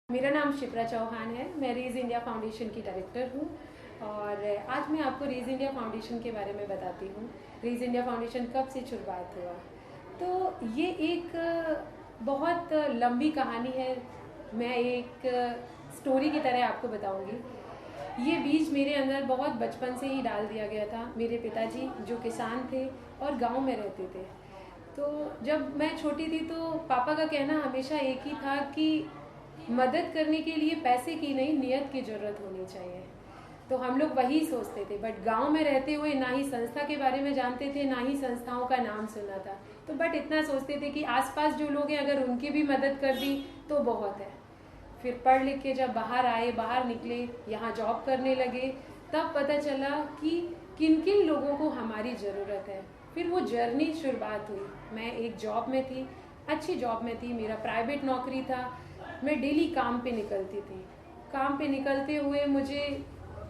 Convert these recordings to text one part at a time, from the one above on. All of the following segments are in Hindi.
मेरा नाम शिप्रा चौहान है। मैं रेज इंडिया फाउंडेशन की डायरेक्टर हूँ और आज मैं आपको रेज इंडिया फाउंडेशन के बारे में बताती हूँ। रेज इंडिया फाउंडेशन कब से शुरुआत हुआ, तो ये एक बहुत लंबी कहानी है। मैं एक स्टोरी की तरह आपको बताऊंगी। ये बीज मेरे अंदर बहुत बचपन से ही डाल दिया गया था। मेरे पिताजी जो किसान थे और गांव में रहते थे, तो जब मैं छोटी थी तो पापा का कहना हमेशा एक ही था कि मदद करने के लिए पैसे की नहीं, नियत की ज़रूरत होनी चाहिए। तो हम लोग वही सोचते थे, बट गांव में रहते हुए ना ही संस्था के बारे में जानते थे, ना ही संस्थाओं का नाम सुना था। तो बट इतना सोचते थे कि आसपास जो लोग हैं अगर उनकी भी मदद कर दी तो बहुत है। फिर पढ़ लिख के जब बाहर आए, बाहर निकले, यहाँ जॉब करने लगे, तब पता चला कि किन किन लोगों को हमारी ज़रूरत है। फिर वो जर्नी शुरुआत हुई। मैं एक जॉब में थी, अच्छी जॉब में थी, मेरा प्राइवेट नौकरी था। मैं डेली काम पे निकलती थी। काम पे निकलते हुए मुझे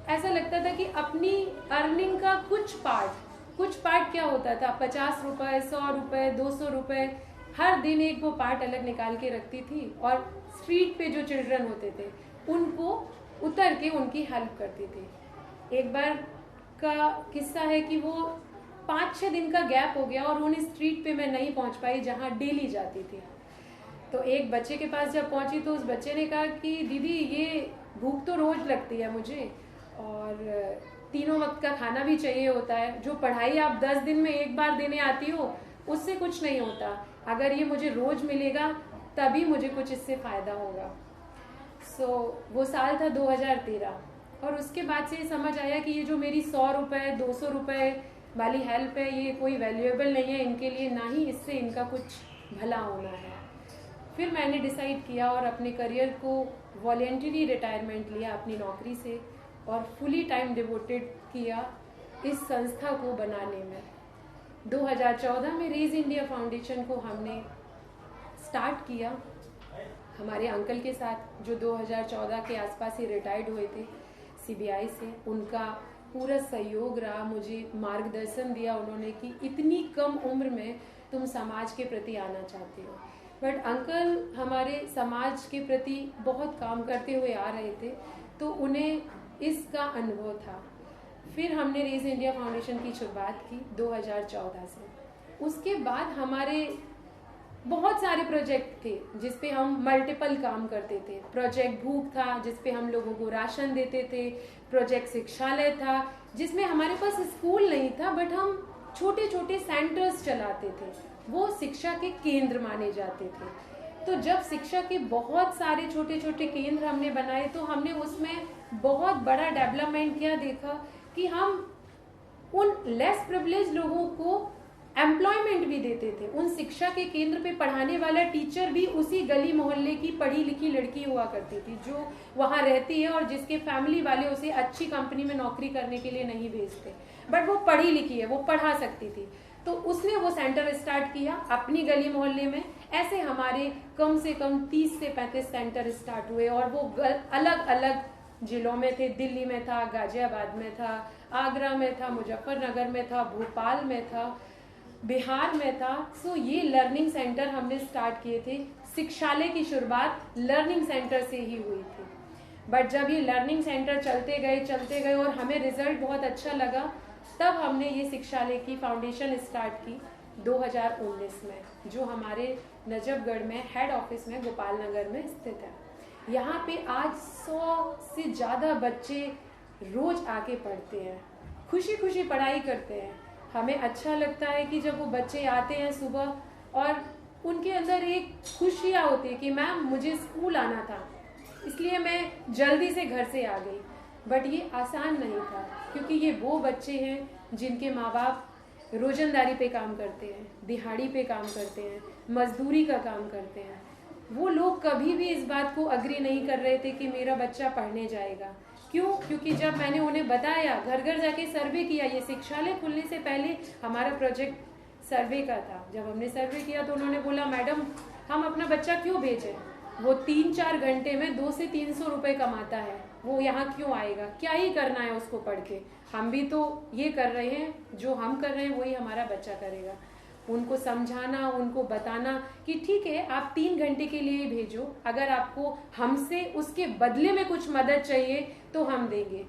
ऐसा लगता था कि अपनी अर्निंग का कुछ पार्ट क्या होता था, 50 रुपए, 100 रुपए, 200 रुपए, हर दिन एक वो पार्ट अलग निकाल के रखती थी और स्ट्रीट पे जो चिल्ड्रन होते थे उनको उतर के उनकी हेल्प करती थी। एक बार का किस्सा है कि वो 5-6 दिन का गैप हो गया और उन स्ट्रीट पे मैं नहीं पहुंच पाई जहाँ डेली जाती थी। तो एक बच्चे के पास जब पहुंची तो उस बच्चे ने कहा कि दीदी ये भूख तो रोज लगती है मुझे, और 3 वक्त का खाना भी चाहिए होता है। जो पढ़ाई आप 10 दिन में एक बार देने आती हो उससे कुछ नहीं होता। अगर ये मुझे रोज मिलेगा तभी मुझे कुछ इससे फायदा होगा। वो साल था 2013 और उसके बाद से समझ आया कि ये जो मेरी 100 रुपए 200 रुपए वाली हेल्प है ये कोई वैल्यूएबल नहीं है इनके लिए, ना ही इससे इनका कुछ भला होना है। फिर मैंने डिसाइड किया और अपने करियर को वॉलेंटरी रिटायरमेंट लिया अपनी नौकरी से और फुली टाइम डिवोटेड किया इस संस्था को बनाने में। 2014 में रेज इंडिया फाउंडेशन को हमने स्टार्ट किया हमारे अंकल के साथ, जो 2014 के आसपास ही रिटायर्ड हुए थे सीबीआई से। उनका पूरा सहयोग रहा, मुझे मार्गदर्शन दिया उन्होंने कि इतनी कम उम्र में तुम समाज के प्रति आना चाहते हो। बट अंकल हमारे समाज के प्रति बहुत काम करते हुए आ रहे थे, तो उन्हें इसका अनुभव था। फिर हमने रेज इंडिया फाउंडेशन की शुरुआत की 2014 से। उसके बाद हमारे बहुत सारे प्रोजेक्ट थे जिस पे हम मल्टीपल काम करते थे। प्रोजेक्ट भूख था जिस पे हम लोगों को राशन देते थे। प्रोजेक्ट शिक्षालय था जिसमें हमारे पास स्कूल नहीं था बट हम छोटे छोटे सेंटर्स चलाते थे, वो शिक्षा के केंद्र माने जाते थे। तो जब शिक्षा के बहुत सारे छोटे छोटे केंद्र हमने बनाए तो हमने उसमें बहुत बड़ा डेवलपमेंट किया। देखा कि हम उन लेस प्रिविलेज लोगों को एम्प्लॉयमेंट भी देते थे। उन शिक्षा के केंद्र पे पढ़ाने वाला टीचर भी उसी गली मोहल्ले की पढ़ी लिखी लड़की हुआ करती थी जो वहाँ रहती है और जिसके फैमिली वाले उसे अच्छी कंपनी में नौकरी करने के लिए नहीं भेजते, बट वो पढ़ी लिखी है, वो पढ़ा सकती थी। तो उसने वो सेंटर स्टार्ट किया अपनी गली मोहल्ले में। ऐसे हमारे कम से कम 30 से 35 सेंटर स्टार्ट हुए और वो अलग अलग जिलों में थे। दिल्ली में था, गाजियाबाद में था, आगरा में था, मुजफ्फरनगर में था, भोपाल में था, बिहार में था। ये लर्निंग सेंटर हमने स्टार्ट किए थे। शिक्षालय की शुरुआत लर्निंग सेंटर से ही हुई थी। बट जब ये लर्निंग सेंटर चलते गए और हमें रिजल्ट बहुत अच्छा लगा, तब हमने ये शिक्षालय की फाउंडेशन स्टार्ट की 2019 में, जो हमारे नजफगढ़ में हेड ऑफिस में गोपाल नगर में स्थित है। यहाँ पे आज 100 से ज़्यादा बच्चे रोज आके पढ़ते हैं, खुशी खुशी पढ़ाई करते हैं। हमें अच्छा लगता है कि जब वो बच्चे आते हैं सुबह और उनके अंदर एक खुशियाँ होती है कि मैम मुझे स्कूल आना था इसलिए मैं जल्दी से घर से आ गई। बट ये आसान नहीं था क्योंकि ये वो बच्चे हैं जिनके माँ बाप रोजंदारी पे काम करते हैं, दिहाड़ी पे काम करते हैं, मजदूरी का काम करते हैं। वो लोग कभी भी इस बात को अग्री नहीं कर रहे थे कि मेरा बच्चा पढ़ने जाएगा। क्यों? क्योंकि जब मैंने उन्हें बताया, घर घर जाके सर्वे किया, ये शिक्षालय खुलने से पहले हमारा प्रोजेक्ट सर्वे का था। जब हमने सर्वे किया तो उन्होंने बोला मैडम हम अपना बच्चा क्यों भेजें, वो 3-4 घंटे में 200 से 300 रुपए कमाता है, वो यहाँ क्यों आएगा, क्या ही करना है उसको पढ़ के। हम भी तो ये कर रहे हैं, जो हम कर रहे हैं वही हमारा बच्चा करेगा। उनको समझाना, उनको बताना कि ठीक है आप 3 घंटे के लिए भेजो, अगर आपको हमसे उसके बदले में कुछ मदद चाहिए तो हम देंगे।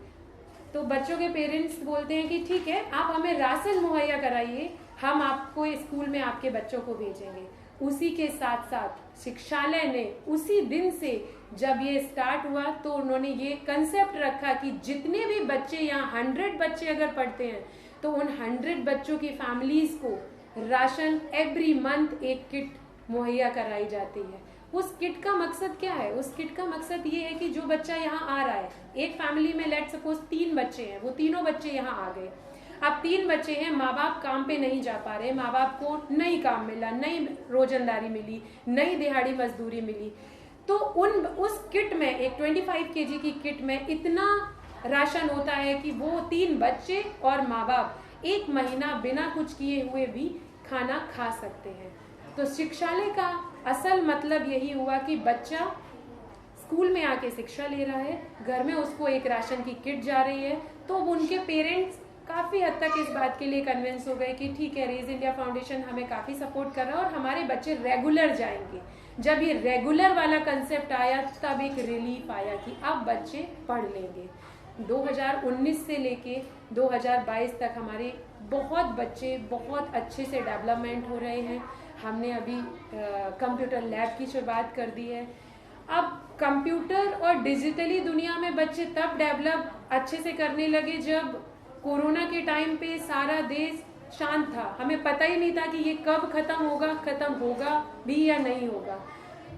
तो बच्चों के पेरेंट्स बोलते हैं कि ठीक है आप हमें राशन मुहैया कराइए, हम आपको स्कूल में आपके बच्चों को भेजेंगे। उसी के साथ साथ शिक्षालय ने उसी दिन से जब ये स्टार्ट हुआ तो उन्होंने ये कंसेप्ट रखा कि जितने भी बच्चे यहाँ 100 बच्चे अगर पढ़ते हैं तो उन 100 बच्चों की फैमिलीज को राशन एवरी मंथ एक किट मुहैया कराई जाती है। उस किट का मकसद क्या है? उस किट का मकसद ये है कि जो बच्चा यहाँ आ रहा है, एक फैमिली में लेट सपोज 3 बच्चे हैं, वो तीनों बच्चे यहाँ आ गए, अब 3 बच्चे हैं, माँ बाप काम पे नहीं जा पा रहे, माँ बाप को नई काम मिला, नई रोजंदारी मिली, नई दिहाड़ी मजदूरी मिली, तो उस किट में एक 25 केजी की किट में इतना राशन होता है कि वो 3 बच्चे और माँ बाप 1 महीना बिना कुछ किए हुए भी खाना खा सकते हैं। तो शिक्षालय का असल मतलब यही हुआ कि बच्चा स्कूल में आके शिक्षा ले रहा है, घर में उसको एक राशन की किट जा रही है, तो उनके पेरेंट्स काफ़ी हद तक इस बात के लिए कन्विंस हो गए कि ठीक है रेज इंडिया फाउंडेशन हमें काफ़ी सपोर्ट कर रहा है और हमारे बच्चे रेगुलर जाएंगे। जब ये रेगुलर वाला कंसेप्ट आया तब एक रिलीफ आया कि अब बच्चे पढ़ लेंगे। 2019 से लेके 2022 तक हमारे बहुत बच्चे बहुत अच्छे से डेवलपमेंट हो रहे हैं। हमने अभी कंप्यूटर लैब की शुरुआत कर दी है। अब कंप्यूटर और डिजिटली दुनिया में बच्चे तब डेवलप अच्छे से करने लगे जब कोरोना के टाइम पे सारा देश शांत था, हमें पता ही नहीं था कि ये कब खत्म होगा भी या नहीं होगा।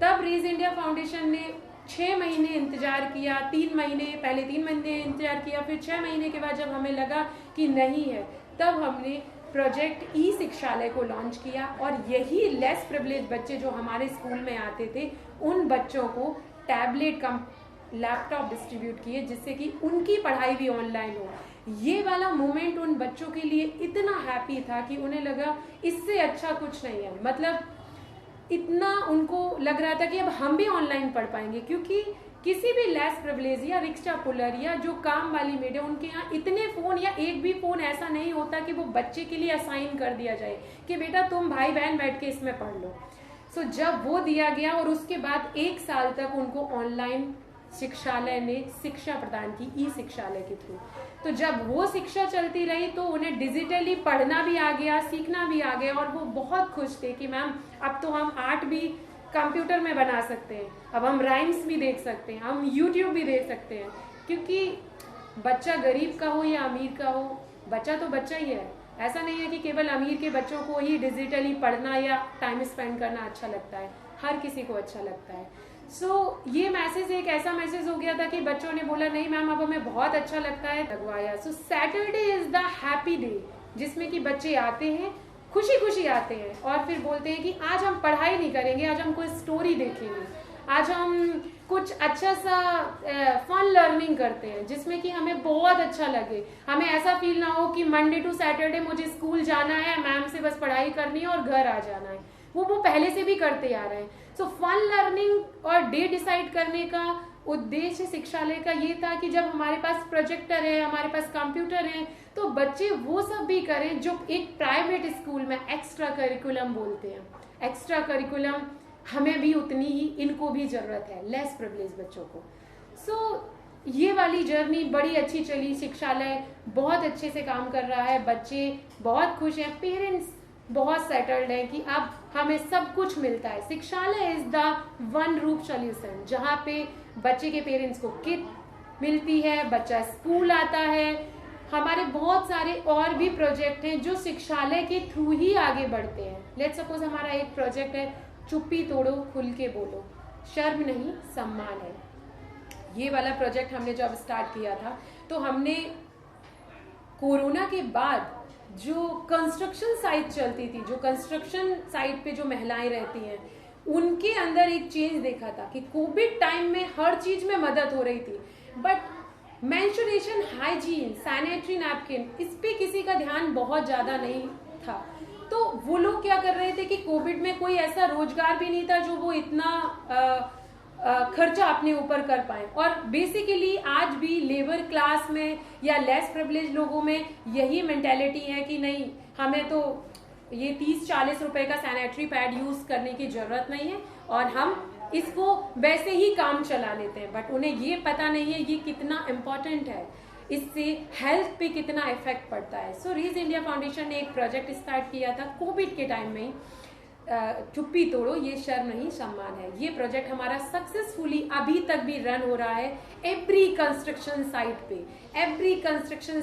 तब रेज इंडिया फाउंडेशन ने 6 महीने इंतजार किया, 3 महीने पहले 3 महीने इंतजार किया, फिर 6 महीने के बाद जब हमें लगा कि नहीं है तब हमने प्रोजेक्ट ई शिक्षालय को लॉन्च किया और यही लेस प्रिविलेज बच्चे जो हमारे स्कूल में आते थे उन बच्चों को टैबलेट कम लैपटॉप डिस्ट्रीब्यूट किए जिससे कि उनकी पढ़ाई भी ऑनलाइन हो। ये वाला मोमेंट उन बच्चों के लिए इतना हैप्पी था कि उन्हें लगा इससे अच्छा कुछ नहीं है, मतलब इतना उनको लग रहा था कि अब हम भी ऑनलाइन पढ़ पाएंगे, क्योंकि किसी भी लेस प्रिविलेज या रिक्शा पुलर या जो काम वाली मेड है उनके यहाँ इतने फ़ोन या एक भी फ़ोन ऐसा नहीं होता कि वो बच्चे के लिए असाइन कर दिया जाए कि बेटा तुम भाई बहन बैठ के इसमें पढ़ लो। सो जब वो दिया गया और उसके बाद 1 साल तक उनको ऑनलाइन शिक्षालय ने शिक्षा प्रदान की ई शिक्षालय के थ्रू। तो जब वो शिक्षा चलती रही तो उन्हें डिजिटली पढ़ना भी आ गया, सीखना भी आ गया और वो बहुत खुश थे कि मैम अब तो हम आर्ट भी कंप्यूटर में बना सकते हैं, अब हम राइम्स भी देख सकते हैं, हम यूट्यूब भी देख सकते हैं। क्योंकि बच्चा गरीब का हो या अमीर का हो, बच्चा तो बच्चा ही है। ऐसा नहीं है कि केवल अमीर के बच्चों को ही डिजिटली पढ़ना या टाइम स्पेंड करना अच्छा लगता है, हर किसी को अच्छा लगता है। ये मैसेज एक ऐसा मैसेज हो गया था कि बच्चों ने बोला नहीं मैम अब हमें बहुत अच्छा लगता है, लगवाया। Saturday is the happy day जिसमें कि बच्चे आते हैं, खुशी खुशी आते हैं और फिर बोलते हैं कि आज हम पढ़ाई नहीं करेंगे, आज हम कोई स्टोरी देखेंगे, आज हम कुछ अच्छा सा फन लर्निंग करते हैं जिसमें कि हमें बहुत अच्छा लगे। हमें ऐसा फील ना हो कि मंडे टू सैटरडे मुझे स्कूल जाना है, मैम से बस पढ़ाई करनी है और घर आ जाना है, वो पहले से भी करते आ रहे हैं। फन लर्निंग और डे डिसाइड करने का उद्देश्य शिक्षालय का ये था कि जब हमारे पास प्रोजेक्टर है, हमारे पास कंप्यूटर है, तो बच्चे वो सब भी करें जो एक प्राइवेट स्कूल में एक्स्ट्रा करिकुलम बोलते हैं। एक्स्ट्रा करिकुलम हमें भी उतनी ही इनको भी जरूरत है, लेस प्रिविलेज बच्चों को। ये वाली जर्नी बड़ी अच्छी चली, शिक्षालय बहुत अच्छे से काम कर रहा है, बच्चे बहुत खुश हैं, पेरेंट्स बहुत सेटल्ड है कि अब हमें सब कुछ मिलता है। शिक्षालय इज द वन रूप सॉल्यूशन जहाँ पे बच्चे के पेरेंट्स को किट मिलती है, बच्चा स्कूल आता है। हमारे बहुत सारे और भी प्रोजेक्ट हैं जो शिक्षालय के थ्रू ही आगे बढ़ते हैं। लेट्स सपोज हमारा एक प्रोजेक्ट है चुप्पी तोड़ो खुल के बोलो, शर्म नहीं सम्मान है। ये वाला प्रोजेक्ट हमने जब स्टार्ट किया था तो हमने कोरोना के बाद जो कंस्ट्रक्शन साइट चलती थी, जो कंस्ट्रक्शन साइट पे जो महिलाएं रहती हैं, उनके अंदर एक चेंज देखा था कि कोविड टाइम में हर चीज में मदद हो रही थी, but menstruation hygiene, sanitary napkin, इस पे किसी का ध्यान बहुत ज्यादा नहीं था। तो वो लोग क्या कर रहे थे कि कोविड में कोई ऐसा रोजगार भी नहीं था जो वो इतना खर्चा अपने ऊपर कर पाए। और बेसिकली आज भी लेबर क्लास में या लेस प्रिविलेज लोगों में यही मेंटेलिटी है कि नहीं, हमें तो ये 30-40 रुपए का सैनिटरी पैड यूज करने की जरूरत नहीं है और हम इसको वैसे ही काम चला लेते हैं, बट उन्हें ये पता नहीं है ये कितना इम्पोर्टेंट है, इससे हेल्थ पे कितना इफेक्ट पड़ता है। सो रीज इंडिया फाउंडेशन ने एक प्रोजेक्ट स्टार्ट किया था कोविड के टाइम में ही, चुप्पी तोड़ो ये शर्म नहीं सम्मान है। ये प्रोजेक्ट हमारा सक्सेसफुली अभी तक भी रन हो रहा है। एवरी कंस्ट्रक्शन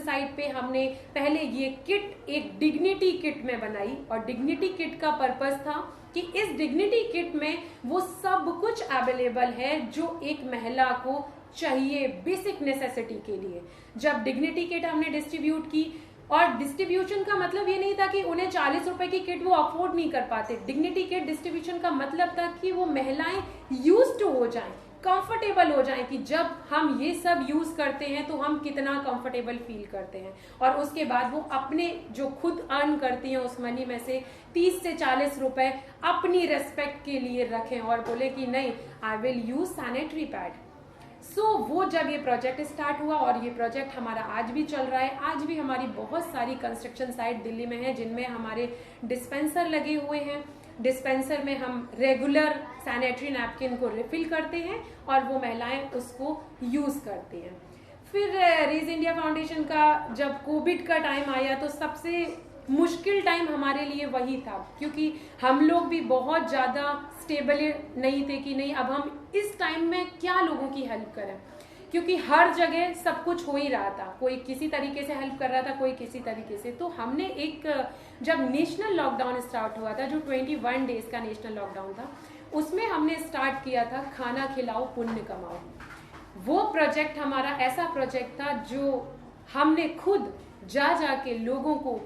साइट पे हमने पहले ये किट एक डिग्निटी किट में बनाई और डिग्निटी किट का पर्पस था कि इस डिग्निटी किट में वो सब कुछ अवेलेबल है जो एक महिला को चाहिए बेसिक नेसेसिटी के लिए। जब डिग्निटी किट हमने डिस्ट्रीब्यूट की, और डिस्ट्रीब्यूशन का मतलब ये नहीं था कि उन्हें 40 रुपए की किट वो अफोर्ड नहीं कर पाते। डिग्निटी किट डिस्ट्रीब्यूशन का मतलब था कि वो महिलाएं यूज्ड टू हो जाएं, कंफर्टेबल हो जाएं कि जब हम ये सब यूज करते हैं तो हम कितना कंफर्टेबल फील करते हैं, और उसके बाद वो अपने जो खुद अर्न करती हैं उस मनी में से 30 से 40 रुपए अपनी रेस्पेक्ट के लिए रखें और बोले कि नहीं I will use sanitary pad. वो जब ये प्रोजेक्ट स्टार्ट हुआ, और ये प्रोजेक्ट हमारा आज भी चल रहा है। आज भी हमारी बहुत सारी कंस्ट्रक्शन साइट दिल्ली में है जिनमें हमारे डिस्पेंसर लगे हुए हैं। डिस्पेंसर में हम रेगुलर सैनिटरी नैपकिन को रिफिल करते हैं और वो महिलाएं उसको यूज करती हैं। फिर रीज इंडिया फाउंडेशन का जब कोविड का टाइम आया तो सबसे मुश्किल टाइम हमारे लिए वही था, क्योंकि हम लोग भी बहुत ज्यादा स्टेबल नहीं थे कि नहीं अब हम इस टाइम में क्या लोगों की हेल्प करें, क्योंकि हर जगह सब कुछ हो ही रहा था। कोई किसी तरीके से हेल्प कर रहा था, कोई किसी तरीके से। तो हमने एक जब नेशनल लॉकडाउन स्टार्ट हुआ था, जो 21 डेज का नेशनल लॉकडाउन था, उसमें हमने स्टार्ट किया था खाना खिलाओ पुण्य कमाओ। वो प्रोजेक्ट हमारा ऐसा प्रोजेक्ट था जो हमने खुद जा के लोगों को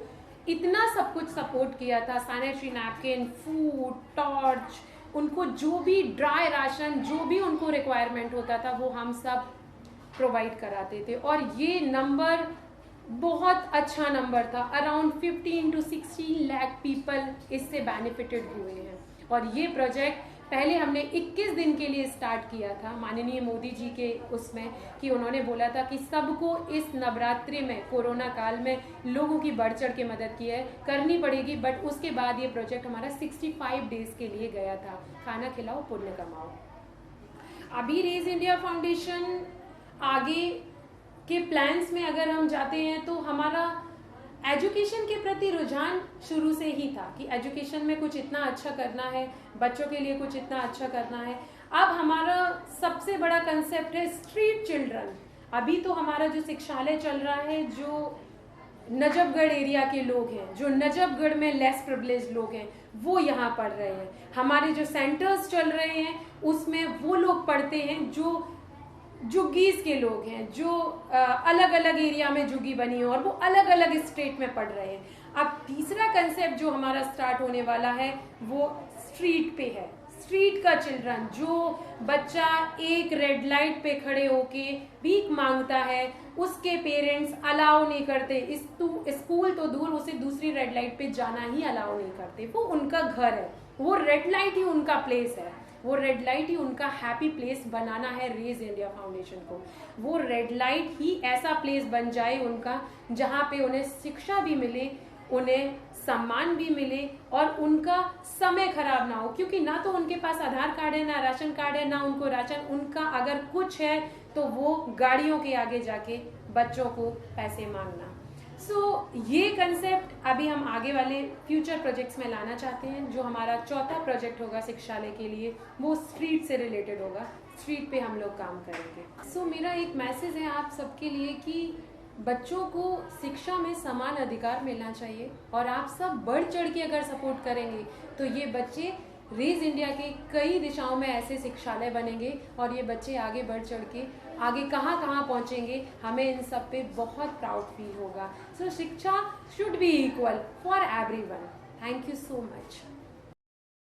इतना सब कुछ सपोर्ट किया था। सैनिटरी नैपकिन, फूड, टॉर्च, उनको जो भी ड्राई राशन, जो भी उनको रिक्वायरमेंट होता था वो हम सब प्रोवाइड कराते थे। और ये नंबर बहुत अच्छा नंबर था। अराउंड 15 to 16 लाख पीपल इससे बेनिफिटेड हुए हैं। और ये प्रोजेक्ट पहले हमने 21 दिन के लिए स्टार्ट किया था, माननीय मोदी जी के उसमें, कि उन्होंने बोला था कि सबको इस नवरात्रि में, कोरोना काल में लोगों की बढ़ चढ़ के मदद की है, करनी पड़ेगी। बट उसके बाद ये प्रोजेक्ट हमारा 65 डेज के लिए गया था, खाना खिलाओ पुण्य कमाओ। अभी रेज इंडिया फाउंडेशन आगे के प्लान्स में अगर हम जाते हैं तो हमारा एजुकेशन के प्रति रुझान शुरू से ही था कि एजुकेशन में कुछ इतना अच्छा करना है, बच्चों के लिए कुछ इतना अच्छा करना है। अब हमारा सबसे बड़ा कंसेप्ट है स्ट्रीट चिल्ड्रन। अभी तो हमारा जो शिक्षालय चल रहा है, जो नजफगढ़ एरिया के लोग हैं, जो नजफगढ़ में लेस प्रिविलेज लोग हैं, वो यहाँ पढ़ रहे हैं। हमारे जो सेंटर्स चल रहे हैं उसमें वो लोग पढ़ते हैं जो जुग्गीज के लोग हैं, जो अलग अलग एरिया में जुग्गी बनी है और वो अलग अलग स्टेट में पढ़ रहे हैं। अब तीसरा कंसेप्ट जो हमारा स्टार्ट होने वाला है वो स्ट्रीट पे है। स्ट्रीट का चिल्ड्रन, जो बच्चा एक रेड लाइट पे खड़े होके भीख मांगता है, उसके पेरेंट्स अलाउ नहीं करते, स्कूल तो दूर, उसे दूसरी रेड लाइट पे जाना ही अलाउ नहीं करते। वो उनका घर है, वो रेड लाइट ही उनका प्लेस है, वो रेड लाइट ही उनका हैप्पी प्लेस बनाना है रेज इंडिया फाउंडेशन को। वो रेड लाइट ही ऐसा प्लेस बन जाए उनका, जहाँ पे उन्हें शिक्षा भी मिले, उन्हें सम्मान भी मिले और उनका समय खराब ना हो। क्योंकि ना तो उनके पास आधार कार्ड है, ना राशन कार्ड है, ना उनको राशन, उनका अगर कुछ है तो वो गाड़ियों के आगे जाके बच्चों को पैसे मांगना। ये कंसेप्ट अभी हम आगे वाले फ्यूचर प्रोजेक्ट्स में लाना चाहते हैं। जो हमारा चौथा प्रोजेक्ट होगा शिक्षालय के लिए, वो स्ट्रीट से रिलेटेड होगा। स्ट्रीट पे हम लोग काम करेंगे। मेरा एक मैसेज है आप सबके लिए कि बच्चों को शिक्षा में समान अधिकार मिलना चाहिए, और आप सब बढ़ चढ़ के अगर सपोर्ट करेंगे तो ये बच्चे रेज इंडिया के कई दिशाओं में ऐसे शिक्षालय बनेंगे और ये बच्चे आगे बढ़ चढ़ के आगे कहाँ कहाँ पहुँचेंगे, हमें इन सब पे बहुत प्राउड फील होगा। शिक्षा should be equal for everyone. Thank you so much.